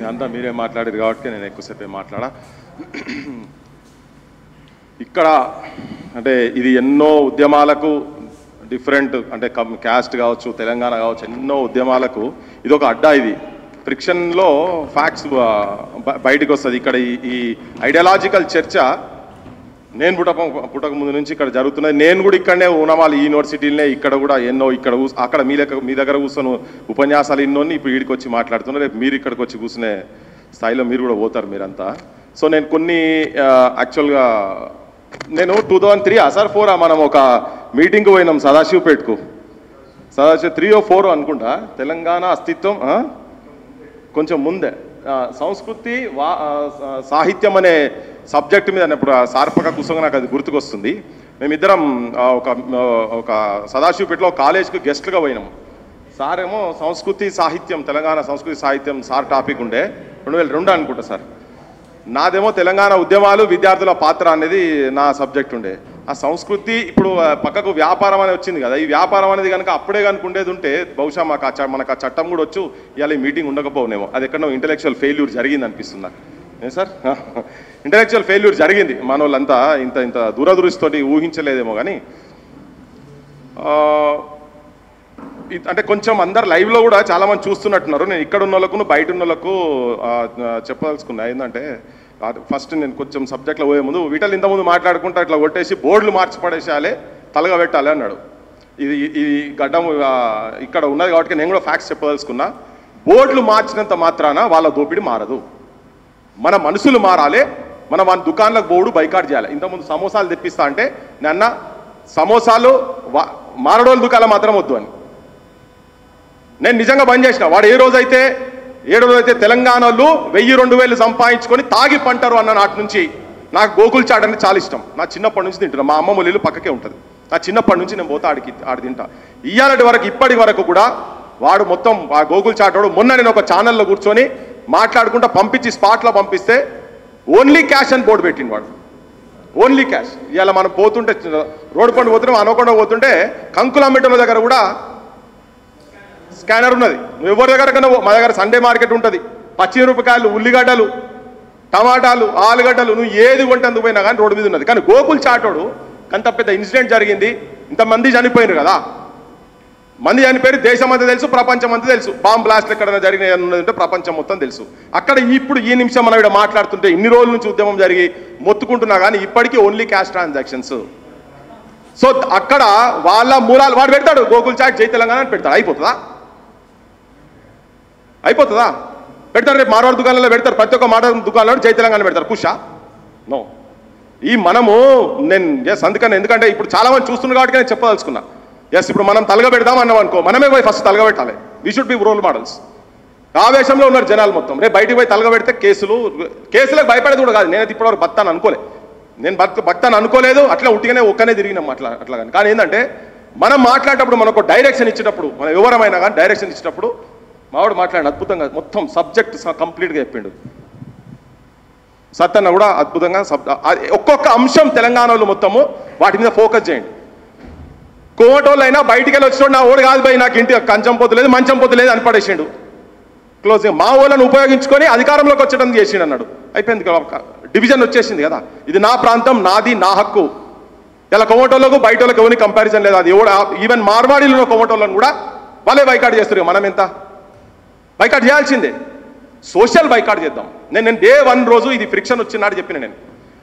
అంతా మీరే మాట్లాడారు కాబట్టి నేను ఎక్కువసేపే మాట్లాడా. ఇక్కడ అంటే ఇది ఎన్నో ఉద్యమాలకు డిఫరెంట్ అంటే క్యాస్ట్ కావచ్చు, తెలంగాణ కావచ్చు, ఎన్నో ఉద్యమాలకు ఇది ఒక అడ్డా. ఇది ఫ్రిక్షన్లో ఫ్యాక్ట్స్ బయటకు వస్తుంది. ఇక్కడ ఈ ఐడియాలజికల్ చర్చ నేను పుట్టక ముందు నుంచి ఇక్కడ జరుగుతున్నది. నేను కూడా ఇక్కడనే ఉన్నమాలి ఈ యూనివర్సిటీలనే ఇక్కడ కూడా ఎన్నో ఇక్కడ అక్కడ మీ దగ్గర కూర్చొని ఉపన్యాసాలు ఎన్నోని ఇప్పుడు వీడికి వచ్చి మాట్లాడుతున్నారు. రేపు మీరు ఇక్కడికి వచ్చి కూర్చునే స్థాయిలో మీరు కూడా పోతారు మీరంతా. సో నేను కొన్ని యాక్చువల్గా నేను 2003 సార్ 4 మనం ఒక మీటింగ్కి పోయినాం సదాశివపేటకు. సదాశివ 3 or 4 అనుకుంటా. తెలంగాణ అస్తిత్వం కొంచెం ముందే సంస్కృతి సాహిత్యం అనే సబ్జెక్ట్ మీద ఇప్పుడు సార్పక కుసంగా నాకు అది గుర్తుకొస్తుంది. మేమిద్దరం ఒక సదాశివపేటలో కాలేజ్కి గెస్ట్లుగా పోయినాం. సార్ ఏమో సంస్కృతి సాహిత్యం, తెలంగాణ సంస్కృతి సాహిత్యం సార్ టాపిక్ ఉండే 2002 అనుకుంటా సార్. నాదేమో తెలంగాణ ఉద్యమాలు విద్యార్థుల పాత్ర అనేది నా సబ్జెక్ట్ ఉండే. ఆ సంస్కృతి ఇప్పుడు పక్కకు వ్యాపారం అనేది వచ్చింది కదా. ఈ వ్యాపారం అనేది కనుక అప్పుడే కనుక ఉండేది ఉంటే బహుశా మనకు ఆ చట్టం కూడా వచ్చు, ఇవాళ ఈ మీటింగ్ ఉండకపోనేమో. అది ఎక్కడో ఇంటెలెక్చువల్ ఫెయిల్యూర్ జరిగింది అనిపిస్తుంది నాకు. ఏం సార్, ఇంటెలెక్చువల్ ఫెయిల్యూర్ జరిగింది. మన వాళ్ళంతా ఇంత దూరదృష్టితోటి ఊహించలేదేమో. కానీ అంటే కొంచెం అందరు లైవ్లో కూడా చాలామంది చూస్తున్నట్టున్నారు. నేను ఇక్కడ ఉన్న వాళ్ళకు బయట ఉన్న వాళ్ళకు చెప్పదలుచుకున్నా ఏంటంటే, ఫస్ట్ నేను కొంచెం సబ్జెక్ట్లో పోయే ముందు వీటలు ఇంతకుముందు మాట్లాడుకుంటా ఇట్లా కొట్టేసి బోర్డులు మార్చి పడేసేయాలి, తలగా పెట్టాలి అన్నాడు. ఇది గడ్డం ఇక్కడ ఉన్నది కాబట్టి నేను కూడా ఫ్యాక్ట్స్ చెప్పదలుచుకున్నా. బోర్డులు మార్చినంత మాత్రాన వాళ్ళ దోపిడీ మారదు. మన మనుషులు మారాలి. మన మన దుకాణాలకు బోర్డు బైకాట్ చేయాలి. ఇంతకుముందు సమోసాలు తెప్పిస్తా అంటే నన్న సమోసాలు మారడోళ్ళ దుకాణాలు మాత్రం వద్దు అని నేను నిజంగా బంద్ చేసిన. వాడు ఏ రోజైతే తెలంగాణలో 1000-2000 సంపాదించుకొని తాగి పంటారు అన్న నాటి నుంచి నాకు గోకుల్ చాట్ అంటే చాలా ఇష్టం. నా చిన్నప్పటి నుంచి తింటున్నా. మా అమ్మ ఇల్లు పక్కకే ఉంటుంది. నా చిన్నప్పటి నుంచి నేను పోతా ఆడి తింటా. ఇయ్యాలటి వరకు ఇప్పటి వరకు కూడా వాడు మొత్తం ఆ గోకుల్ చాట్ వాడు. మొన్న నేను ఒక ఛానల్లో కూర్చొని మాట్లాడుకుంటా పంపించి స్పాట్లో పంపిస్తే ఓన్లీ క్యాష్ అని బోర్డు పెట్టింది వాడు. Only cash. ఇవాళ మనం పోతుంటే రోడ్డు పండు పోతున్నాం, అనుకుండా పోతుంటే కంకులమ్మేటోళ్ళ దగ్గర కూడా స్కానర్ ఉన్నది. నువ్వు ఎవరి దగ్గర కన్నా మా దగ్గర సండే మార్కెట్ ఉంటుంది. పచ్చిమిరపకాయలు, ఉల్లిగడ్డలు, టమాటాలు, ఆలుగడ్డలు నువ్వు ఏది కొంటందుకు పోయినా కానీ రోడ్డు మీద ఉన్నది. కానీ గోకుల్ చాటోడు అంత పెద్ద ఇన్సిడెంట్ జరిగింది, ఇంతమంది చనిపోయినారు కదా. మంది చనిపోయారు, దేశం అంతా తెలుసు, ప్రపంచం అంతా తెలుసు. బాంబ్ బ్లాస్ట్లు ఎక్కడైనా జరిగినదంటే ప్రపంచం మొత్తం తెలుసు. అక్కడ ఇప్పుడు ఈ నిమిషం మనం ఇక్కడ మాట్లాడుతుంటే ఇన్ని రోజుల నుంచి ఉద్యమం జరిగి మొత్తుకుంటున్నా కానీ ఇప్పటికీ ఓన్లీ క్యాష్ ట్రాన్సాక్షన్స్. సో అక్కడ వాళ్ళ మూలాలు వాడు పెడతాడు. గోకుల్ చాట్ జై తెలంగాణ అని పెడతాడు. అయిపోతుందా? పెడతారు. రేపు మార్వాడి దుకాణంలో పెడతారు. ప్రతి ఒక్క మార్వాడి దుకాణంలో జై తెలంగాణ పెడతారు. కుషా నో. ఈ మనము నేను అందుకని ఎందుకంటే ఇప్పుడు చాలా మంది చూస్తున్నారు కాబట్టి నేను చెప్పదలుచుకున్నా. ఇప్పుడు మనం తలగా పెడదాం అన్నాం అనుకో, మనమే పోయి ఫస్ట్ తలగా పెట్టాలి. We should be role models. ఆవేశంలో ఉన్నారు జనాలు మొత్తం. రేపు బయటికి పోయి తలగా పెడితే కేసులకు భయపడేది కూడా కాదు. నేనైతే ఇప్పటివరకు భక్తాను అనుకోలేదు. నేను భక్తాను అనుకోలేదు. అట్లా ఉట్టిగానే ఒక్కనే తిరిగినాం అట్లా కానీ ఏంటంటే మనం మాట్లాడేటప్పుడు మనకు డైరెక్షన్ ఇచ్చేటప్పుడు, మన వివరమైనా కానీ డైరెక్షన్ ఇచ్చేటప్పుడు మావాడు మాట్లాడిన అద్భుతంగా మొత్తం సబ్జెక్ట్ కంప్లీట్గా చెప్పిండు. సత్తన్న కూడా అద్భుతంగా ఒక్కొక్క అంశం తెలంగాణలో మొత్తము వాటి మీద ఫోకస్ చేయండి. కోమటోళ్ళు అయినా బయటికి వెళ్ళి వచ్చినోడు నా ఓడి కాదు పోయి నాకు ఇంటి కంచం పొద్దులేదు మంచం పొద్దులేదు అని పడేసిండు. క్లోజ్గా మా వాళ్ళని ఉపయోగించుకొని అధికారంలోకి వచ్చడం చేసిండు అన్నాడు. అయిపోయింది. డివిజన్ వచ్చేసింది కదా. ఇది నా ప్రాంతం, నాది, నా హక్కు. ఇలా కోమటోళ్ళకు బయట వాళ్ళకి ఎవరిని కంపారిజన్ లేదు. అది ఎవడు ఈవెన్ మార్వాడీలో కోమటోళ్ళని కూడా వాళ్ళే బైకాట్ చేస్తారు. మనం ఎంత బైకాట్ చేయాల్సిందే. సోషల్ బైకాట్ చేద్దాం. నేను డే 1 రోజు ఇది ఫ్రిక్షన్ వచ్చినాడు చెప్పిన నేను.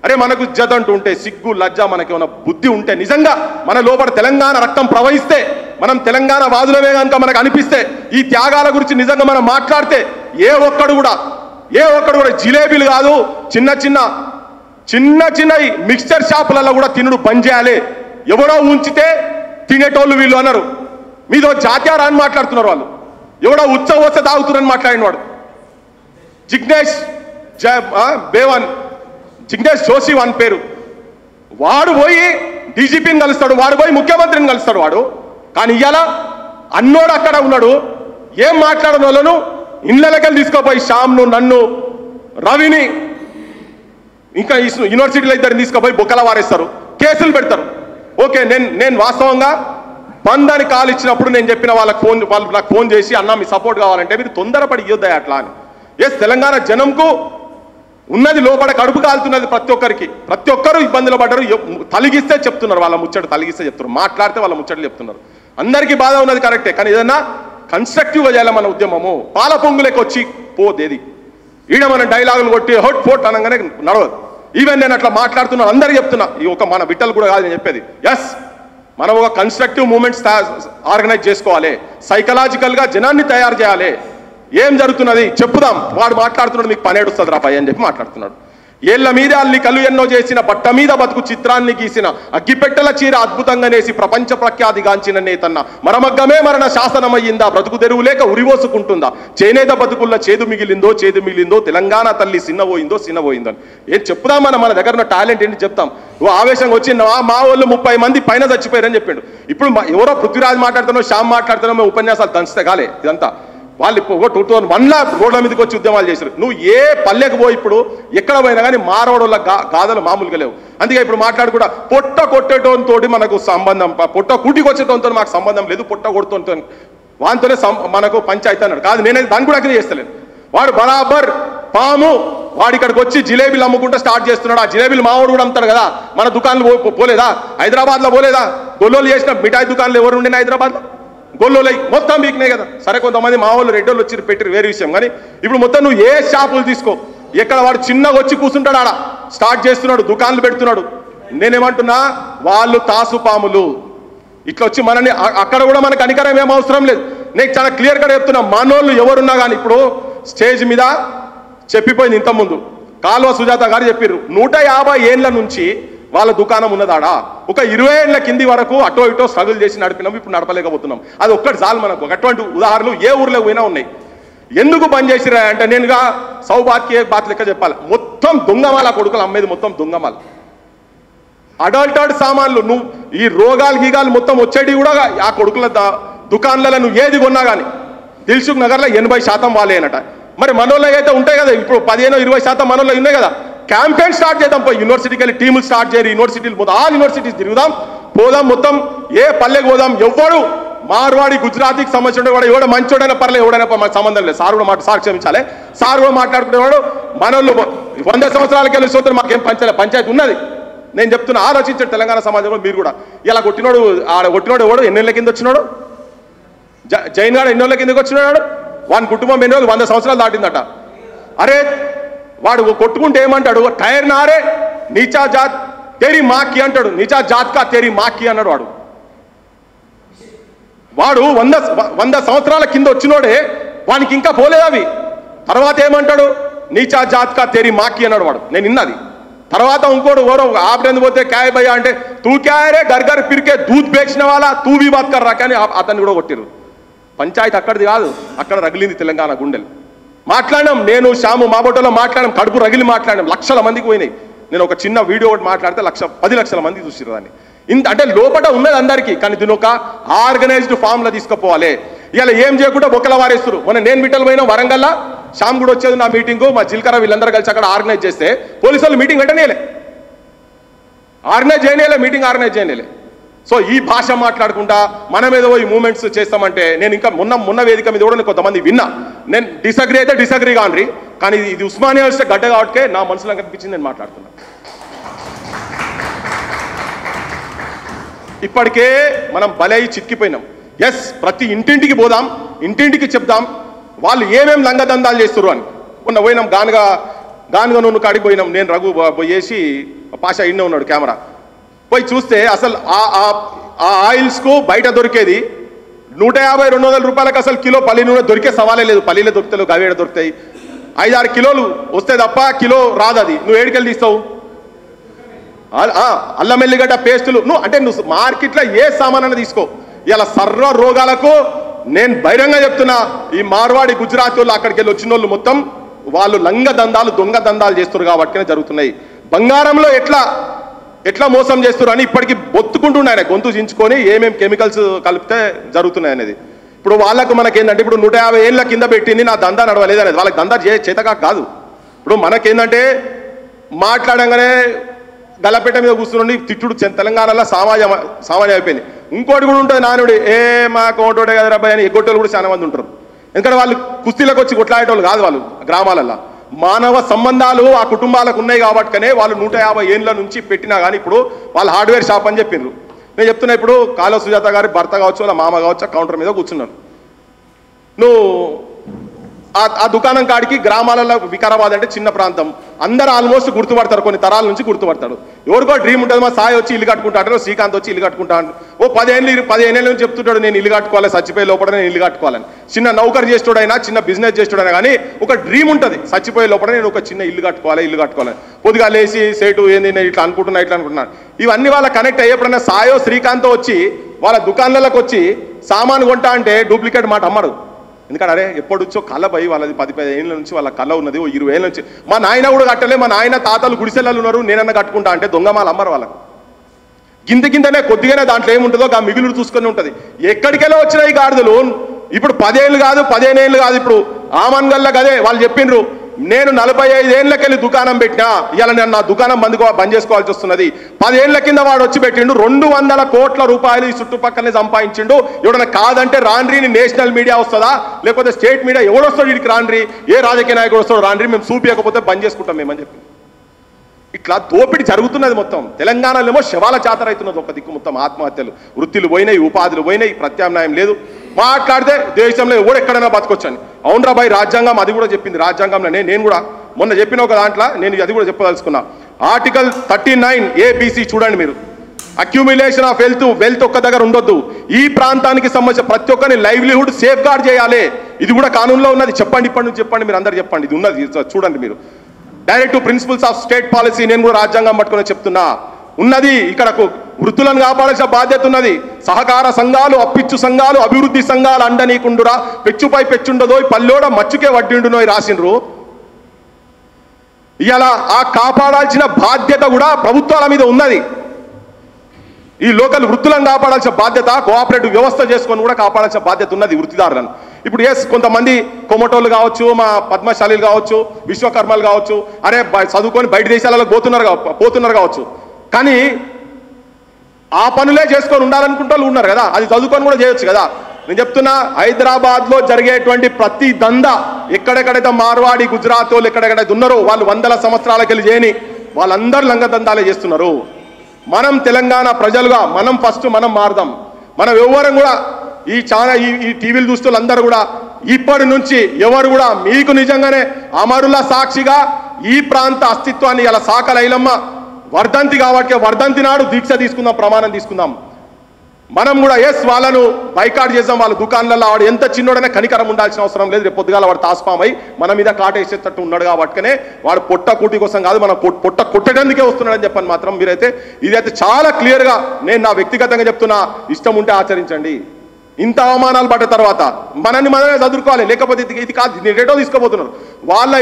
అరే మనకు ఇజ్జత్ అంటూ ఉంటే, సిగ్గు లజ్జ మనకి ఏమైనా బుద్ధి ఉంటే, నిజంగా మన లోపల తెలంగాణ రక్తం ప్రవహిస్తే, మనం తెలంగాణ వాదులమే కనుక మనకు అనిపిస్తే, ఈ త్యాగాల గురించి నిజంగా మనం మాట్లాడితే ఏ ఒక్కడు కూడా జిలేబీలు కాదు చిన్న మిక్స్చర్ షాపులలో కూడా తినుడు బంద్ చేయాలి. ఎవరో ఉంచితే తినేటోళ్ళు వీళ్ళు అన్నారు. మీదో జాత్యారా అని మాట్లాడుతున్నారు వాళ్ళు. ఎవడో ఉత్సవ తాగుతున్నారని మాట్లాడిన వాడు జిగ్నేష్ జోషి వాని పేరు. వాడు పోయి డీజీపీని కలుస్తాడు, వాడు పోయి ముఖ్యమంత్రిని కలుస్తాడు వాడు. కానీ ఇవాళ అన్నోడు అక్కడ ఉన్నాడు. ఏం మాట్లాడిన వాళ్ళను ఇళ్ళకెళ్ళి తీసుకోపోయి శ్యామ్ను, నన్ను, రవిని, ఇంకా యూనివర్సిటీలో ఇద్దరిని తీసుకుపోయి బొక్కల వారేస్తారు, కేసులు పెడతారు. ఓకే, నేను వాస్తవంగా బంద్ అని కాల్ ఇచ్చినప్పుడు నేను చెప్పిన వాళ్ళు నాకు ఫోన్ చేసి అన్న మీ సపోర్ట్ కావాలంటే మీరు తొందరపడి ఇవ్వద్దా అట్లా అని. ఎస్ తెలంగాణ జనంకు ఉన్నది లోపల కడుపు కాలుతున్నది ప్రతి ఒక్కరు ఇబ్బందులు పడ్డారు. తలిగిస్తే చెప్తున్నారు, వాళ్ళ ముచ్చట తలిగిస్తే చెప్తున్నారు, మాట్లాడితే వాళ్ళ ముచ్చట్లు చెప్తున్నారు. అందరికీ బాధ ఉన్నది కరెక్టే, కానీ ఏదన్నా కన్స్ట్రక్టివ్గా చేయాలి మన ఉద్యమము. పాల పొంగులేకి వచ్చి పోదేది ఈడ మన డైలాగులు కొట్టి హోట్ ఫోట్ అనగానే నడవదు. ఈవెన్ నేను అట్లా మాట్లాడుతున్నాను, అందరికీ చెప్తున్నా, ఈ ఒక మన బిడ్డలు కూడా కాదు నేను చెప్పేది. ఎస్ మనం ఒక కన్స్ట్రక్టివ్ మూమెంట్స్ ఆర్గనైజ్ చేసుకోవాలి, సైకలాజికల్గా జనాన్ని తయారు చేయాలి. ఏం జరుగుతున్నది చెప్పుదాం, వాడు మాట్లాడుతున్నాడు మీకు పని ఏడుస్తుంది రా పై అని చెప్పి మాట్లాడుతున్నాడు. ఏళ్ల మీద అల్లి కలు ఎన్నో చేసిన బట్ట మీద బతుకు చిత్రాన్ని గీసిన అగ్గిపెట్టెల చీర అద్భుతంగా నేసి ప్రపంచ ప్రఖ్యాతిగాంచిన నేతన్న మరమగ్గమే మరణ శాసనమయ్యిందా, బ్రతుకు తెరువు లేక ఉరివోసుకుంటుందా, చేనేత బతుకుల్లో చేదు మిగిలిందో తెలంగాణ తల్లి సిన్నబోయిందో అని ఏం చెప్పుదాం. మన దగ్గర ఉన్న టాలెంట్ ఏంటి చెప్తాం. ఆవేశంగా వచ్చి మా వాళ్ళు 30 మంది పైన చచ్చిపోయారని చెప్పిండు. ఇప్పుడు ఎవరో పృథ్వీరాజ్ మాట్లాడుతున్నావు, శ్యామ్ మాట్లాడుతున్నావు, ఉపన్యాసాలు దంచితే కాలే ఇదంతా. వాళ్ళు 2001లో రోడ్ల మీదకి వచ్చి ఉద్యమాలు చేశారు. నువ్వు ఏ పల్లెకు పోయి ఇప్పుడు ఎక్కడ పోయినా కానీ మారవాడోళ్ళ గాథలు మామూలుగా లేవు. అందుకే ఇప్పుడు మాట్లాడుకుంటా పొట్ట కొట్టేటోతో మనకు సంబంధం, పొట్ట కూటికి వచ్చేటోతో మాకు సంబంధం లేదు, పొట్ట కొడుతుంతో వానితోనే మనకు పంచాయతీ అన్నాడు. కాదు, నేనైతే దాన్ని కూడా అగ్రి చేస్తలేను. వాడు బరాబర్ పాము వాడు ఇక్కడికి వచ్చి జిలేబీలు అమ్ముకుంటూ స్టార్ట్ చేస్తున్నాడు. ఆ జిలేబీలు మావాడు కూడా అమ్ముతాడు కదా, మన దుకాణాలు పోలేదా, హైదరాబాద్లో పోలేదా? గొల్లోలు చేసిన మిఠాయి దుకాణాలు ఎవరు ఉండే హైదరాబాద్లో? గొల్లోలై మొత్తం వీక్నే కదా. సరే కొంతమంది మా వాళ్ళు రెడ్డోళ్ళు వచ్చి పెట్టిరు వేరే విషయం, కానీ ఇప్పుడు మొత్తం నువ్వు ఏ షాపులు తీసుకో, ఎక్కడ వాడు చిన్నగా వచ్చి కూర్చుంటాడు, ఆడ స్టార్ట్ చేస్తున్నాడు, దుకాణాలు పెడుతున్నాడు. నేనేమంటున్నా, వాళ్ళు తాసు పాములు ఇట్లా వచ్చి మనని అక్కడ కూడా మనకు అనికరం ఏం అవసరం లేదు. నేను చాలా క్లియర్ గా చెప్తున్నా, మనోళ్ళు ఎవరున్నా కానీ ఇప్పుడు స్టేజ్ మీద చెప్పిపోయింది ఇంతకుముందు కాల్వ సుజాత గారు చెప్పారు, 150 ఏళ్ల నుంచి వాళ్ళ దుకాణం ఉన్నదాడా, ఒక 20 ఏళ్ల కింది వరకు అటో ఇటో స్ట్రగుల్ చేసి నడిపినాం, ఇప్పుడు నడపలేకపోతున్నాం. అది ఒక్కటి చాలు మనకు. అటువంటి ఉదాహరణలు ఏ ఊర్లో పోయినా ఉన్నాయి. ఎందుకు బంద్ చేసిరా అంటే, నేనుగా సౌబాత్కి బాత్ లెక్క చెప్పాలి, మొత్తం దొంగమాల కొడుకులు అమ్మేది మొత్తం దొంగమాల అడల్టెడ్ సామాన్లు. నువ్వు ఈ రోగాలు గీగాలు మొత్తం వచ్చేటి కూడా ఆ కొడుకుల దుకాణాలలో నువ్వు ఏది కొన్నా కానీ దిల్సుఖ్ నగర్లో 80% వాళ్ళేనట. మరి మనోళ్ళు అయితే ఉంటాయి కదా, ఇప్పుడు 15-20% మనోళ్ళు ఉన్నాయి కదా. క్యాంపెయిన్ స్టార్ట్ చేద్దాం, పోయి యూనివర్సిటీకి వెళ్ళి టీములు స్టార్ట్ చేయరు, యూనివర్సిటీలు ఆల్ యూనివర్సిటీస్ తిరుగుదాం, పోదాం, మొత్తం ఏ పల్లెకి పోదాం. ఎవ్వడు మార్వాడి గుజరాతీకి సంబంధించిన వాడు ఎవడో మంచోడైనా పర్లేదు, ఎవడైనా మాకు సంబంధం లేదు. సార్ కూడా సార్ క్షమించాలి, సార్ కూడా మాట్లాడుకునేవాడు. మనోళ్ళు 100 సంవత్సరాలకి వెళ్ళి సోదరు మాకేం పంచాయతీ ఉన్నది. నేను చెప్తున్నా, ఆలోచించాడు తెలంగాణ సమాజంలో మీరు కూడా. ఇలా కొట్టినోడు ఎవడు ఎన్నేళ్ళ కింద వచ్చినాడు, జైన్ గాడు ఎన్నోళ్ళ కిందకి వచ్చినాడు, వాని కుటుంబం ఎన్నో 100 సంవత్సరాలు దాటిందట. అరే వాడు కొట్టుకుంటే ఏమంటాడు, టైర్ నారే నీచా జాత్ తేరీ మాకి అంటాడు, నీచా జాత్ కా తేరీ మాకి అన్నాడు. వాడు 100 సంవత్సరాల కింద వచ్చినోడే, వానికి ఇంకా పోలేదు అవి. తర్వాత ఏమంటాడు, నీచా జాత్ కా తేరీ మాకి అన్నాడు వాడు. నేను విన్నది. తర్వాత ఇంకోడు ఎవరో ఆపరేందుకు పోతే క్యాయ్ భయ్యా అంటే, తూ క్యాయరే గర్గర్ పిరికే దూద్ బేచిన వాళ్ళ తూ బీ బాత్ కర్రా కానీ అతన్ని కూడా కొట్టిరు. పంచాయతీ అక్కడిది కాదు, అక్కడ రగిలింది తెలంగాణ గుండెలు. మాట్లాడినాం, నేను శ్యాము మా బొట్టలో మాట్లాడాం, కడుపు రగిలి మాట్లాడాం, లక్షల మందికి పోయినాయి. నేను ఒక చిన్న వీడియో ఒకటి మాట్లాడితే 10 లక్షల మంది చూసిరు దాన్ని. అంటే లోపల ఉన్నది అందరికీ, కానీ దీని ఒక ఆర్గనైజ్డ్ ఫామ్లో తీసుకుపోవాలి. ఇలా ఏం చేయకుండా బొక్కల వారేస్తారు. మొన్న నేను మిట్టలు పోయినా వరంగల్లా, శ్యామ్ కూడా వచ్చేది నా మీటింగు, మా జిల్కర వీళ్ళందరూ కలిసి అక్కడ ఆర్గనైజ్ చేస్తే పోలీసు వాళ్ళు మీటింగ్ వెంటనేలే, మీటింగ్ ఆర్గనైజ్ చేయలేలే. సో ఈ భాష మాట్లాడుకుంటా మనం ఏదో ఈ మూమెంట్స్ చేస్తామంటే, నేను ఇంకా మొన్న వేదిక మీద కూడా కొంతమంది విన్నా. నేను డిసగ్రీ అయితే డిసగ్రీ కాని, కానీ ఇది ఉస్మానియా వస్తే గడ్డ కాబట్టి నా మనసులో కనిపించింది, నేను మాట్లాడుతున్నా. ఇప్పటికే మనం బలై చిక్కిపోయినాం. ఎస్, ప్రతి ఇంటింటికి పోదాం, ఇంటింటికి చెప్దాం వాళ్ళు ఏమేమి లంగదందాలు చేస్తారు అని. మొన్న పోయినాం గానుగా నూనె కాడికి పోయినాం, నేను రఘు పోయేసి పాషా ఇన్నే ఉన్నాడు కెమెరా. పోయి చూస్తే అసలు ఆ ఆయిల్స్కు బయట దొరికేది 150-200 రూపాయలకు అసలు కిలో పల్లి నూనె దొరికే సవాలే లేదు. పల్లీలే దొరుకుతాయి, గవేడ దొరుకుతాయి. 5-6 కిలోలు వస్తే తప్ప కిలో రాదు. అది నువ్వు ఏడుకెళ్ళి తీస్తావు? అల్లం ఎల్లిగడ్డ పేస్టులు నువ్వు మార్కెట్లో ఏ సామాన్ తీసుకో. ఇలా సర్వ రోగాలకు నేను బహిరంగ చెప్తున్నా, ఈ మార్వాడి గుజరాత్ వాళ్ళు అక్కడికి వెళ్ళి వచ్చిన వాళ్ళు మొత్తం వాళ్ళు లంగ దందాలు దొంగ దందాలు చేస్తున్నారు కాబట్టి జరుగుతున్నాయి. బంగారంలో ఎట్లా మోసం చేస్తారు అని ఇప్పటికీ బొత్తుకుంటుండే ఆయన గొంతు చించుకొని ఏమేమి కెమికల్స్ కలిపితే జరుగుతున్నాయి అనేది. ఇప్పుడు వాళ్ళకు మనకేంటంటే, ఇప్పుడు 150 ఏళ్ళ కింద పెట్టింది నా దందా నడవలేదు అనేది. వాళ్ళకి దందా చేతగా కాదు. ఇప్పుడు మనకేంటంటే మాట్లాడంగానే గల్లపేట మీద కూర్చుని తిట్టుడు తెలంగాణలో సామాన్యం అయిపోయింది. ఇంకోటి కూడా ఉంటుంది, నానుడి మా కోటోడే కదా అబ్బాయి అని ఎగ్గొట్టోళ్ళు కూడా చాలా మంది ఉంటారు. ఎందుకంటే వాళ్ళు కుస్తీలకు వచ్చి కొట్లాడేటోళ్ళు కాదు, వాళ్ళు గ్రామాలల్లో మానవ సంబంధాలు ఆ కుటుంబాలకు ఉన్నాయి కాబట్టినే వాళ్ళు 150 ఏళ్ళ నుంచి పెట్టినా కానీ ఇప్పుడు వాళ్ళు హార్డ్వేర్ షాప్ అని చెప్పిండ్రు. నేను చెప్తున్నా, ఇప్పుడు కాలువ సుజాత గారి భర్త కావచ్చు, వాళ్ళ మామ కావచ్చు, కౌంటర్ మీద కూర్చున్నారు. నువ్వు ఆ దుకాణం కాడికి గ్రామాలలో వికారాబాద్ అంటే చిన్న ప్రాంతం, అందరూ ఆల్మోస్ట్ గుర్తుపడతారు, కొన్ని తరాల నుంచి గుర్తుపడతాడు. ఎవరికో డ్రీమ్ ఉంటుంది, మా సాయి వచ్చి ఇల్లు కట్టుకుంటాడు, శ్రీకాంత్ వచ్చి ఇల్లు కట్టుకుంటాడు. ఓ 15 ఏళ్ళ నుంచి చెప్తుంటాడు నేను ఇల్లు కట్టుకోవాలి, చచ్చిపోయే లోపల నేను ఇల్లు కట్టుకోవాలని. చిన్న నౌకరు చేసేటోడైనా చిన్న బిజినెస్ చేసేటోడైనా కానీ ఒక డ్రీమ్ ఉంటుంది, చచ్చిపోయే లోపల నేను ఒక చిన్న ఇల్లు కట్టుకోవాలి. పొద్దుగా లేచి సేటు ఏంది నేను ఇట్లా అనుకుంటున్నాను. ఇవన్నీ వాళ్ళ కనెక్ట్ అయ్యేప్పుడన్నా సాయో శ్రీకాంతో వచ్చి వాళ్ళ దుకాణాలకు వచ్చి సామాను కొంటా అంటే డూప్లికేట్ మాట అమ్మడు. ఎందుకంటే అరే ఎప్పటిచ్చో కళ పోయి వాళ్ళది 10 ఏళ్ళ నుంచి వాళ్ళ కళ ఉన్నది, 20 ఏళ్ళ నుంచి మా నాయన కూడా కట్టలే, మా నాయన తాతలు గుడిసెళ్ళు ఉన్నారు, నేనన్నా కట్టుకుంటా అంటే దొంగమాలు అమ్మరు వాళ్ళకు. గింతనే కొద్దిగానే దాంట్లో ఏముంటుందో ఆ మిగులు చూసుకొని ఉంటుంది. ఎక్కడికెళ్ళి వచ్చినాయి ఈ గాడిదలు? ఇప్పుడు 10 ఏళ్ళు కాదు, 15 ఏళ్ళు కాదు, ఇప్పుడు ఆమన్గల్లా కదే వాళ్ళు చెప్పిండ్రు, నేను 45 ఏళ్ళకెళ్ళి దుకాణం పెట్టినా, ఇవాళ నేను నా దుకాణం బంద్ చేసుకోవాల్సి వస్తున్నది. 10 ఏళ్ల కింద వాడు వచ్చి పెట్టిండు 200 కోట్ల రూపాయలు ఈ చుట్టుపక్కలనే సంపాదించిండు. ఎవడన్నా కాదంటే రాండ్రీని నేషనల్ మీడియా వస్తుందా, లేకపోతే స్టేట్ మీడియా ఎవడొస్తాడు వీడికి రాండ్రీ, ఏ రాజకీయ నాయకుడు వస్తాడు రాండ్రీ, మేము చూపించకపోతే బంద్ చేసుకుంటాం మేమని చెప్పి. ఇట్లా దోపిడి జరుగుతున్నది మొత్తం. తెలంగాణలో ఏమో శవాల జాతర అవుతున్నది ఒక దిక్కు, మొత్తం ఆత్మహత్యలు, వృత్తులు పోయినాయి, ఉపాధులు పోయినాయి, ప్రత్యామ్నాయం లేదు. మాట్లాడితే దేశంలో ఎవడు ఎక్కడైనా బతకొచ్చని. అవునరా బాయ్, రాజ్యాంగం అది కూడా చెప్పింది. రాజ్యాంగంలో నేను కూడా మొన్న చెప్పిన ఒక దాంట్లో నేను అది కూడా చెప్పదలుచుకున్నా. ఆర్టికల్ 39 ABC చూడండి మీరు. అక్యూమిలేషన్ ఆఫ్ వెల్త్ ఒక్క దగ్గర ఉండొద్దు. ఈ ప్రాంతానికి సంబంధించిన ప్రతి ఒక్కరిని లైవ్లీహుడ్ సేఫ్ గార్డ్ చేయాలి. ఇది కూడా కానూన్లో ఉన్నది. చెప్పండి, ఇప్పటి నుంచి చెప్పండి, మీరు అందరు చెప్పండి, ఇది ఉన్నది చూడండి మీరు. Direct principles of state policy నేను కూడా రాజ్యాంగం పట్టుకుని చెప్తున్నా ఉన్నది. ఇక్కడకు వృత్తులను కాపాడాల్సిన బాధ్యత ఉన్నది. సహకార సంఘాలు, అప్పిచ్చు సంఘాలు, అభివృద్ధి సంఘాలు అండనీకుండురా, పెచ్చుపై పెచ్చుండదో పల్లెోడ మచ్చుకే వడ్డిండునో రాసిండ్రు. ఇలా ఆ కాపాడాల్సిన బాధ్యత కూడా ప్రభుత్వాల మీద ఉన్నది. ఈ లోకల్ వృత్తులను కాపాడాల్సిన బాధ్యత కోఆపరేటివ్ వ్యవస్థ చేసుకొని కూడా కాపాడాల్సిన బాధ్యత ఉన్నది వృత్తిదారులను. ఇప్పుడు కొంతమంది కొమటోళ్ళు కావచ్చు, మా పద్మశాలీలు కావచ్చు, విశ్వకర్మలు కావచ్చు, అరే చదువుకొని బయట దేశాలకు పోతున్నారు కావచ్చు, కానీ ఆ పనులే చేసుకొని ఉండాలనుకుంటే వాళ్ళు ఉన్నారు కదా, అది చదువుకొని కూడా చేయొచ్చు కదా. నేను చెప్తున్నా, హైదరాబాద్లో జరిగేటువంటి ప్రతి దందా ఎక్కడెక్కడైతే మార్వాడి, గుజరాత్ వాళ్ళు ఎక్కడెక్కడైతే ఉన్నారో వాళ్ళు 100 సంవత్సరాలకి వెళ్ళి చేయని వాళ్ళందరూ లంగ దందాలే చేస్తున్నారు. మనం తెలంగాణ ప్రజలుగా మనం మారుదాం. మనం ఎవరం కూడా ఈ టీవీలు చూస్తూ అందరూ కూడా ఇప్పటి నుంచి ఎవరు కూడా మీకు నిజంగానే అమరుల సాక్షిగా ఈ ప్రాంత అస్తిత్వాన్ని ఇలా సాకల ఐలమ్మ వర్ధంతి కాబట్టి వర్ధంతి నాడు దీక్ష తీసుకుందాం, ప్రమాణం తీసుకుందాం. మనం కూడా వాళ్ళను బైకాట్ చేద్దాం. వాళ్ళ దుకాణాలలో వాడు ఎంత చిన్నోడనే కనికరం ఉండాల్సిన అవసరం లేదు. రేపు పొద్దుగాల వాడు తాస్పామై మన మీద కాటేసేటట్టు ఉన్నాడు కాబట్టినే వాడు పొట్ట కూటి కోసం కాదు, మనం పొట్ట కొట్టడానికే వస్తున్నాడని చెప్పని మాత్రం మీరైతే ఇదైతే చాలా క్లియర్గా నేను నా వ్యక్తిగతంగా చెప్తున్నా. ఇష్టం ఉంటే ఆచరించండి. ఇంత అవమానాలు పడ్డ తర్వాత మనమే చదువుకోవాలి, లేకపోతే ఇది కాదు రేటో తీసుకుపోతున్నారు వాళ్ళ.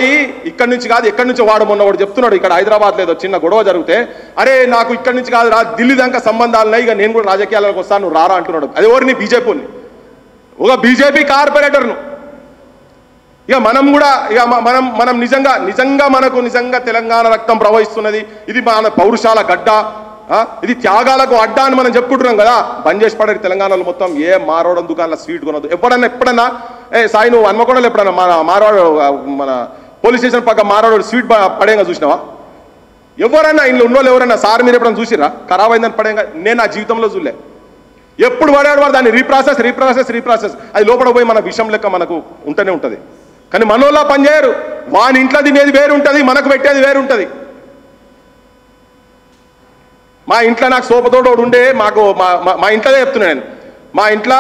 ఇక్కడి నుంచి కాదు ఎక్కడి నుంచి వాడు మొన్న వాడు చెప్తున్నాడు, ఇక్కడ హైదరాబాద్ లేదో చిన్న గొడవ జరిగితే, అరే నాకు ఇక్కడి నుంచి కాదు ఢిల్లీ దాకా సంబంధాలు ఉన్నాయి, ఇక నేను కూడా రాజకీయాలకు వస్తాను, నువ్వు రారా అంటున్నాడు. అది ఎవరిని? బీజేపీని, ఒక బీజేపీ కార్పొరేటర్ను. ఇక మనం కూడా మనం నిజంగా మనకు నిజంగా తెలంగాణ రక్తం ప్రవహిస్తున్నది. ఇది మన పౌరుషాల గడ్డ, ఇది త్యాగాలకు అడ్డా అని మనం చెప్పుకుంటున్నాం కదా. బంద్ చేసి పడారు తెలంగాణలో మొత్తం. ఏ మారవడం దుకాణంలో స్వీట్ కొనదు. ఎప్పుడన్నా సాయి నువ్వు హన్మకొండలో ఎప్పుడన్నా మన పోలీస్ స్టేషన్ పక్క మారవాడు స్వీట్ పడేగా చూసినావా? ఎవరన్నా ఇంట్లో ఉన్నోళ్ళు ఎవరన్నా సార్ మీరు ఎప్పుడన్నా చూసిరా ఖరాబ్ అయిందని పడేగా? నేను నా జీవితంలో చూడలే. ఎప్పుడు పడాడు వాడు దాన్ని రీప్రాసెస్ అది లోపల పోయి మన విషయం లెక్క మనకు ఉంటూనే ఉంటుంది. కానీ మనోళ్ళ పనిచేయరు. వాని ఇంట్లో తినేది వేరు ఉంటుంది, మనకు పెట్టేది వేరు ఉంటుంది. మా ఇంట్లో నాకు సోపతోడు ఉండే, మాకు మా ఇంట్లోనే చెప్తున్నా నేను, మా ఇంట్లో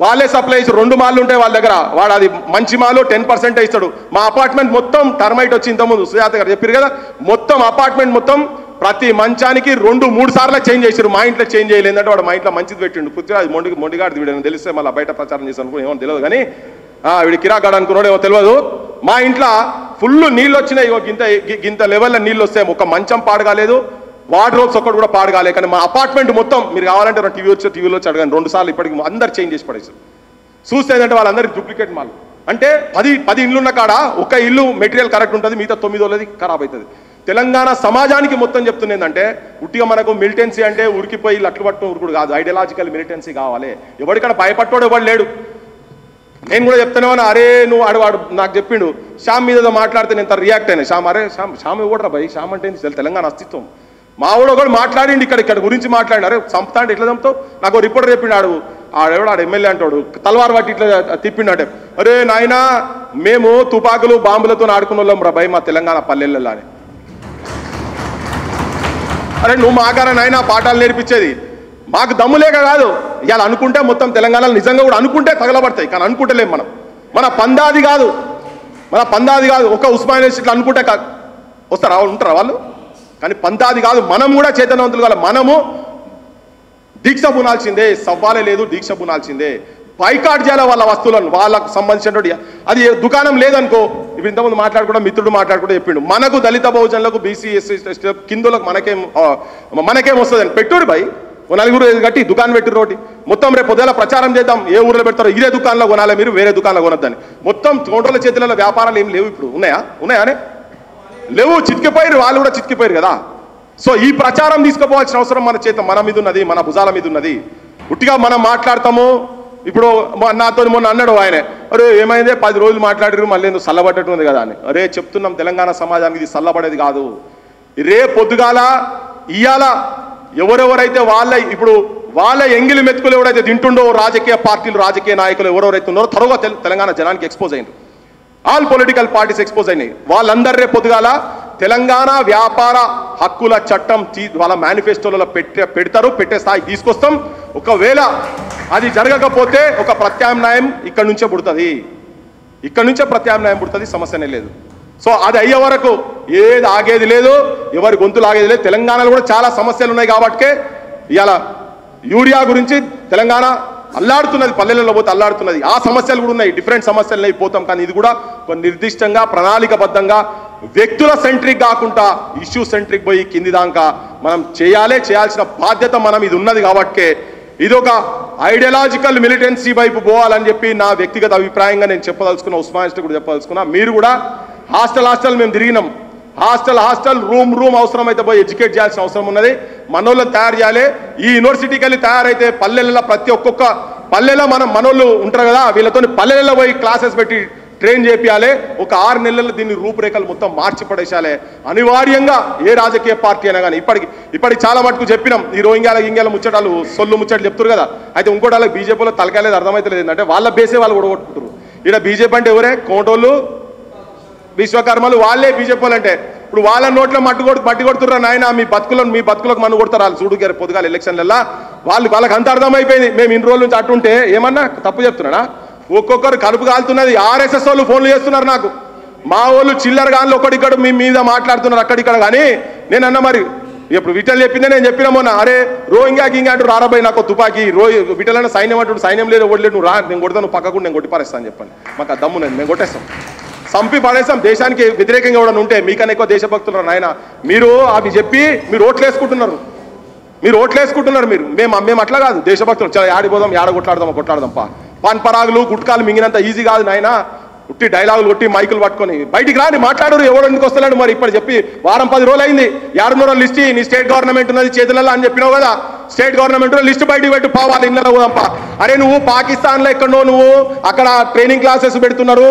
వాళ్ళే సప్లై చేసి 2 మాలు ఉంటాయి వాళ్ళ దగ్గర. వాడు అది మంచి మాలు 10% ఇస్తాడు. మా అపార్ట్మెంట్ మొత్తం టర్మైట్ వచ్చి ఇంతకుముందు సుజాత గారు చెప్పారు కదా, మొత్తం అపార్ట్మెంట్ మొత్తం ప్రతి మంచానికి 2-3 సార్లు చేంజ్ చేశారు. మా ఇంట్లో చేంజ్ చేయలేదు. ఏంటంటే వాడు మా ఇంట్లో మంచిది పెట్టిండు. పృథ్వీరాజ్ మొండిగాడు వీడని తెలిస్తే మళ్ళీ బయట ప్రచారం చేశాను ఏమో తెలియదు, కానీ వీడి కిరాగాడు అనుకున్నాడు ఏమో తెలియదు. మా ఇంట్లో ఫుల్ నీళ్ళు వచ్చినాయి. గింత లెవెల్లో నీళ్ళు వస్తాయి. ఒక మంచం పాడగాలేదు, వార్డ్రోబ్స్ ఒక్కటి కూడా పాడగాలే. కానీ మా అపార్ట్మెంట్ మొత్తం మీరు కావాలంటే టీవీలో వచ్చి అడగండి, 2 సార్లు ఇప్పటికి అందరు చేంజ్ చేసి పడేసారు. చూస్తే ఏంటంటే వాళ్ళందరికీ డూప్లికేట్ మాల్. అంటే 10 ఇల్లున్న కాడ ఒక ఇల్లు మెటీరియల్ కరెక్ట్ ఉంటుంది, మిగతా 9 వాళ్ళది ఖరాబ్ అవుతుంది. తెలంగాణ సమాజానికి మొత్తం చెప్తుంది ఏంటంటే, ఉట్టిగా మనకు మిలిటెన్సీ అంటే ఉరికిపోయి లట్లు పట్టుకుని ఉరుకుడు కాదు, ఐడియాలజికల్ మిలిటెన్సీ కావాలి. ఎవడిక్కడ భయపట్టోడు ఎవడు లేడు. నేను కూడా చెప్తానే ఉన్నా, అరే నువ్వు వాడు నాకు చెప్పిండు శ్యామ్ మీద ఏదో మాట్లాడితే నేను రియాక్ట్ అయినా. శ్యామ్ అరే శ్యామ్ ఇవ్వడరా భయ్, శ్యామ్ అంటే తెలంగాణ అస్తిత్వం. మా వాడు ఒకడు మాట్లాడిండి ఇక్కడ గురించి మాట్లాడి, అరే చంపుతా అంటే ఎట్లా చంపుతావు? నాకు రిపోర్టర్ చెప్పిండు, ఆడు ఎమ్మెల్యే అంటాడు తలవారు వాటి ఇట్లా తిప్పిండు అంటే, అరే నాయనా మేము తుపాకులు బాంబులతో ఆడుకున్న వాళ్ళం రా భయ్ మా తెలంగాణ పల్లెల్లో అని. అరే నువ్వు మాకారా నాయనా పాఠాలు నేర్పించేది, మాకు దమ్ములేక కాదు. ఇవాళ అనుకుంటే మొత్తం తెలంగాణలో నిజంగా కూడా అనుకుంటే తగలబడతాయి, కానీ అనుకుంటలేం మనం. మన పందాది కాదు. ఒక ఉస్మానియా ఇట్లా అనుకుంటే వస్తారా ఉంటారా వాళ్ళు? కానీ పందాది కాదు. మనం కూడా చైతన్యవంతులు కాదు. మనము దీక్ష బునాల్సిందే, సవ్వాలే లేదు, దీక్ష బునాల్సిందే. బైకాట్ చేయాలి వాళ్ళ వస్తువులను, వాళ్ళకు సంబంధించినటువంటి. అది దుకాణం లేదనుకో, ఇప్పుడు ఇంతకుముందు మాట్లాడుకుంటా మిత్రుడు మాట్లాడుకుంటూ చెప్పిండు, మనకు దళిత బహుజనులకు బీసీ ఎస్సీ కిందులకు మనకేం వస్తుందని పెట్టుడు భయ్. నలుగురు కట్టి దుకాణం పెట్టి రోటి మొత్తం రేపు పొద్దుల ప్రచారం చేద్దాం. ఏ ఊర్లో పెడతారో ఇదే దుకాణంలో కొనాలి, మీరు వేరే దుకాణంలో కొనొద్దని. మొత్తం తోటల చేతులలో వ్యాపారాలు ఏం లేవు ఇప్పుడు. ఉన్నాయానే లేవు, చితికిపోయారు, వాళ్ళు కూడా చితికిపోయారు కదా. సో ఈ ప్రచారం తీసుకుపోవాల్సిన అవసరం మన మీద ఉన్నది, మన భుజాల మీద ఉన్నది. ఉట్టిగా మనం మాట్లాడతాము. ఇప్పుడు నాతో మొన్న అన్నాడు ఆయనే, అరే ఏమైందే 10 రోజులు మాట్లాడారు మళ్ళీ ఎందుకు చల్లబడ్డట్టు ఉంది కదా అని. అరే చెప్తున్నాం తెలంగాణ సమాజానికి ఇది చల్లబడేది కాదు. రే పొద్దుగాల ఇయ్యాల ఎవరెవరైతే వాళ్ళ ఎంగిలి మెతుకులు ఎవరైతే తింటుండో రాజకీయ పార్టీలు రాజకీయ నాయకులు ఎవరెవరైతే ఉన్నారో త్వరగా తెలంగాణ జనానికి ఎక్స్పోజ్ అయింది. ఆల్ పొలిటికల్ పార్టీస్ ఎక్స్పోజ్ అయినాయి. వాళ్ళందరూ రేపు పొద్దుగాల తెలంగాణ వ్యాపార హక్కుల చట్టం వాళ్ళ మేనిఫెస్టోలలో పెడతారు, పెట్టే స్థాయికి తీసుకొస్తాం. ఒకవేళ అది జరగకపోతే ఒక ప్రత్యామ్నాయం ఇక్కడి నుంచే పుడుతుంది, సమస్యనే లేదు. సో అది అయ్యే వరకు ఏది ఆగేది లేదు, ఎవరి గొంతులు ఆగేది లేదు. తెలంగాణలో కూడా చాలా సమస్యలు ఉన్నాయి కాబట్టే ఇవాళ యూరియా గురించి తెలంగాణ అల్లాడుతున్నది, పల్లెలలో పోతే అల్లాడుతున్నది. ఆ సమస్యలు కూడా ఉన్నాయి, డిఫరెంట్ సమస్యలు పోతాం. కానీ ఇది కూడా కొన్ని నిర్దిష్టంగా ప్రణాళికబద్ధంగా వ్యక్తుల సెంట్రిక్ కాకుండా ఇష్యూ సెంట్రిక్ పోయి కింది దాకా మనం చేయాల్సిన బాధ్యత మనం ఇది ఉన్నది కాబట్టే ఇది ఒక ఐడియాలజికల్ మిలిటెన్సీ వైపు పోవాలని చెప్పి నా వ్యక్తిగత అభిప్రాయంగా నేను చెప్పదలుచుకున్నా. ఉస్మానియా కూడా చెప్పదలుచుకున్నా. మీరు కూడా హాస్టల్ మేము తిరిగినాం. హాస్టల్ రూమ్ అవసరమైతే పోయి ఎడ్యుకేట్ చేయాల్సిన అవసరం ఉన్నది. మనోళ్ళని తయారు చేయాలి. ఈ యూనివర్సిటీకి వెళ్ళి తయారైతే పల్లెలలో ప్రతి ఒక్కొక్క పల్లెలో మనోళ్ళు ఉంటారు కదా, వీళ్ళతో పల్లెలలో పోయి క్లాసెస్ పెట్టి ట్రైన్ చేపియాలి. ఒక 6 నెలల్లో దీన్ని రూపురేఖలు మొత్తం మార్చి పడేసాలి అనివార్యంగా. ఏ రాజకీయ పార్టీ అయినా కానీ ఇప్పటికి చాలా మటుకు చెప్పినాం. ఈ రోహింగ్యాల ముచ్చటాలు ముచ్చట్లు చెప్తారు కదా. అయితే ఇంకోటి వాళ్ళకి బీజేపీలో తలకాయలేదు, అర్థమైతలేదు. ఏంటంటే వాళ్ళ బేసే వాళ్ళు కూడా కొట్టుకుంటారు. ఇక్కడ బీజేపీ అంటే ఎవరే? కోటోళ్ళు, విశ్వకర్మలు, వాళ్ళే బీజేపీ వాళ్ళు. అంటే ఇప్పుడు వాళ్ళ నోట్లో మట్టి కొడుతున్నారు నాయన. మీ బతుకులకు మన్ను కొడతారు వాళ్ళు. చూడు గారు పొద్దుగాల ఎలక్షన్లలో వాళ్ళకి అంత అర్థమైపోయింది. మేము ఇన్ని రోజుల నుంచి అట్టుంటే ఏమన్నా తప్పు చెప్తున్నాడా? ఒక్కొక్కరు కడుపు కాలుతున్నది. ఆర్ఎస్ఎస్ వాళ్ళు ఫోన్లు చేస్తున్నారు నాకు. మా వాళ్ళు చిల్లర గాన్లు ఒకటిక్కడ మీ మీద మాట్లాడుతున్నారు అక్కడిక్కడ. కానీ నేను అన్న మరి ఇప్పుడు విఠల్ చెప్పిందే నేను చెప్పినా మొన్న, అరే రోహింగ్యా అంటూ రారాబాయి నాకు తుపాకి విఠల్ అన్న సైన్యం అంటూ సైన్యం లేదు ఓడలేదు, నువ్వు రా నేను కొడతాను, నువ్వు పక్కకుండా నేను కొట్టి పారేస్తాను చెప్పండి. మాకు ఆ దమ్ము మేము కొట్టేస్తాం, చంపి పడేస్తాం. దేశానికి వ్యతిరేకంగా కూడా ఉంటే మీకన్నా ఎక్కువ దేశభక్తులు నాయన. మీరు అవి చెప్పి మీరు ఓట్లేసుకుంటున్నారు. మేము అట్లా కాదు దేశభక్తులు. చాలా ఆడిపోదాం, కొట్లాడదాం పాన్ పరాగులు గుట్కాలు మింగినంత ఈజీ కాదు నాయన. ఉట్టి డైలాగులు కొట్టి మైకులు పట్టుకొని బయటికి రాని మాట్లాడరు. ఎవరు ఎందుకు వస్తలేడు మరి? ఇప్పుడు చెప్పి వారం 10 రోజులు అయింది. 600 లిస్ట్ నీ స్టేట్ గవర్నమెంట్ ఉన్నది చేతులలో అని చెప్పినావు కదా. స్టేట్ గవర్నమెంట్ లిస్ట్ బయటికి పెట్టు, పోవాలి ఇళ్ళలో పోదాంపా. అరే నువ్వు పాకిస్తాన్లో ఎక్కడో నువ్వు అక్కడ ట్రైనింగ్ క్లాసెస్ పెడుతున్నారు,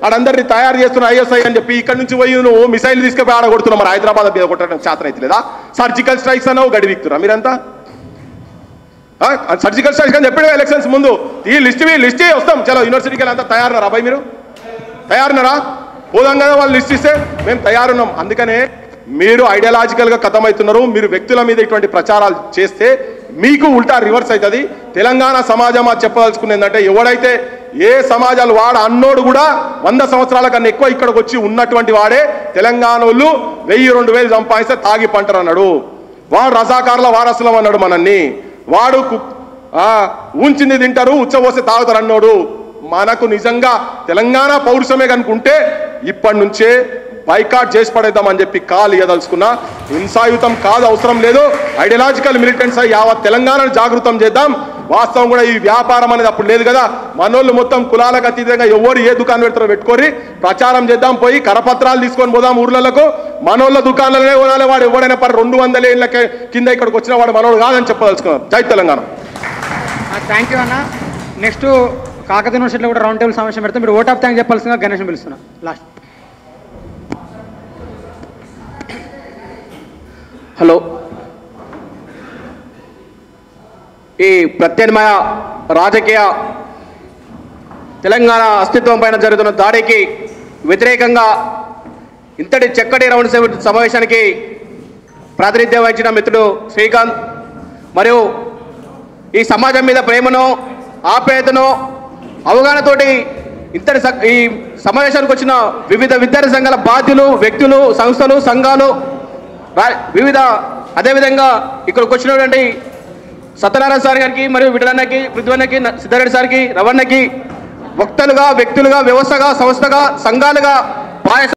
ఆడందరినీ తయారు చేస్తున్నారు ISI అని చెప్పి. ఇక్కడ నుంచి పోయి నువ్వు మిసైల్ తీసుకుపోయి ఆడ కొడుతున్నావు. మరి హైదరాబాద్ మీద కొట్టడం చేతన అయితే లేదా? సర్జికల్ స్ట్రైక్స్ అన్నావు, గడివిక్తురా మీరంతా. సర్జికల్ స్ట్రైక్స్ అని చెప్పాడు ఎలక్షన్స్ ముందు. ఈ లిస్ట్ వస్తాం, చలో యూనివర్సిటీకి అంతా తయారున్నారా అబ్బాయి? మీరు తయారున్నారా? పోదాం కదా వాళ్ళు లిస్ట్ ఇస్తే మేము తయారున్నాం. అందుకనే మీరు ఐడియాలజికల్గా ఖతమవుతున్నారు. మీరు వ్యక్తుల మీద ఇటువంటి ప్రచారాలు చేస్తే మీకు ఉల్టా రివర్స్ అవుతుంది. తెలంగాణ సమాజం అది చెప్పదలుచుకునేది ఏంటంటే, ఎవడైతే ఏ సమాజాలు అన్నోడు కూడా 100 సంవత్సరాల కన్నా ఎక్కువ ఇక్కడికి వచ్చి ఉన్నటువంటి వాడే తెలంగాణ వాళ్ళు 1000-2000 సంపాదిస్తే తాగి పంటరు అన్నాడు. వాడు రజాకారుల వారసులం అన్నాడు మనల్ని. వాడు ఉంచింది తింటారు, ఉచ్చబోసి తాగుతారు అన్నాడు. మనకు నిజంగా తెలంగాణ పౌరుషమే కనుకుంటే ఇప్పటి నుంచే బైకాట్ చేసి పడేద్దామని చెప్పి కాల్ ఇవ్వదలుచుకున్నా. హింసాయుతం కాదు, అవసరం లేదు. ఐడియాలజికల్ మిలిటెంట్స్ యావత్ తెలంగాణను జాగృతం చేద్దాం. వాస్తవం కూడా ఈ వ్యాపారం అనేది అప్పుడు లేదు కదా. మనోళ్ళు మొత్తం కులాలకు అతీతంగా ఎవరు ఏ దుకాణం పెడతారో పెట్టుకొని ప్రచారం చేద్దాం. పోయి కరపత్రాలు తీసుకొని పోదాం ఊర్లకు. మనోళ్ళ దుకాణాలనే కొనాలి. వాడు ఎవడైనా 200 ఏళ్ళ కింద ఇక్కడికి వచ్చిన వాడు మనోడు కాదని చెప్పదలుచుకున్నారు. జై తెలంగాణ. థ్యాంక్ యూ అన్న. నెక్స్ట్ కాకతీయ యూనివర్సిటీలో కూడా రౌండ్ టేబుల్ సమావేశం పెడతాం. మీరు ఓట్ ఆఫ్ థ్యాంక్ చెప్పాల్సిందిగా గణేష్ని పిలుస్తున్నా. లాస్ట్. హలో, ఈ ప్రత్యామ్నాయ రాజకీయ తెలంగాణ అస్తిత్వం పైన జరుగుతున్న దాడికి వ్యతిరేకంగా ఇంతటి చక్కటి రౌండ్ సమావేశానికి ప్రాతినిధ్యం వహించిన మిత్రుడు శ్రీకాంత్ మరియు ఈ సమాజం మీద ప్రేమను, ఆప్యాయతను, అవగాహనతోటి ఇంతటి ఈ సమావేశానికి వచ్చిన వివిధ విద్యార్థి సంఘాల బాధ్యులు, వ్యక్తులు, సంస్థలు, సంఘాలు, వివిధ అదేవిధంగా ఇక్కడికి వచ్చినటువంటి సత్యనారాయణ సార్ గారికి మరియు విఠలన్నకి, పృథ్వన్నకి, సిద్ధారెడ్డి సార్కి, రవణకి వక్తలుగా, వ్యక్తులుగా, వ్యవస్థగా, సంస్థగా, సంఘాలుగా